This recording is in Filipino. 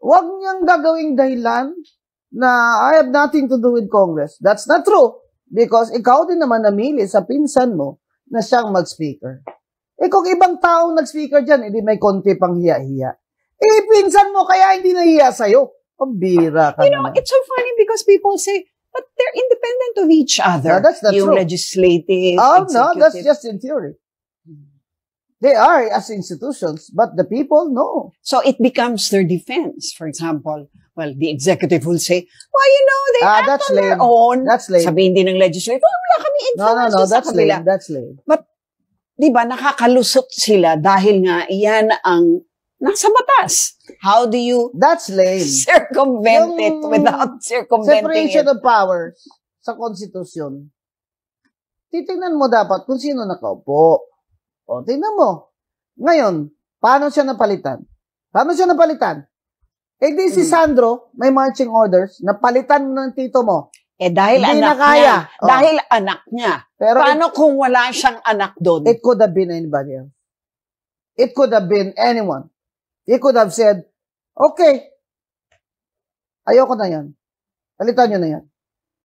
Huwag niyang gagawing dahilan na I have nothing to do with Congress. That's not true. Because ikaw din naman namili sa pinsan mo na siyang mag-speaker. Kung ibang taong nag-speaker dyan, hindi may konti pang hiya-hiya. Pinsan mo kaya hindi nahiya sa'yo. Pambira ka naman. It's so funny because people say, but they're independent of each other. No, that's not yung true. Legislative, executive. No, that's just in theory. They are as institutions, but the people, no. So it becomes their defense. For example, well, the executive will say, well, they act on their own. That's lame. Sabihin din ng legislative, wala kami influence No, sa kanila. That's lame. But, di ba, nakakalusot sila dahil nga iyan ang nasa batas. How do you That's lame. circumvent it without circumventing separation it? of powers sa konstitusyon. Titingnan mo dapat kung sino nakaupo. O, tingnan mo. Ngayon, paano siya napalitan? Di si Sandro, may marching orders, napalitan ng tito mo. Dahil Hindi anak na kaya. niya. Dahil anak niya. Pero paano kung wala siyang anak doon? It could have been anybody else. It could have been anyone. He could have said, okay, ayoko na yan. Palitan nyo na yan.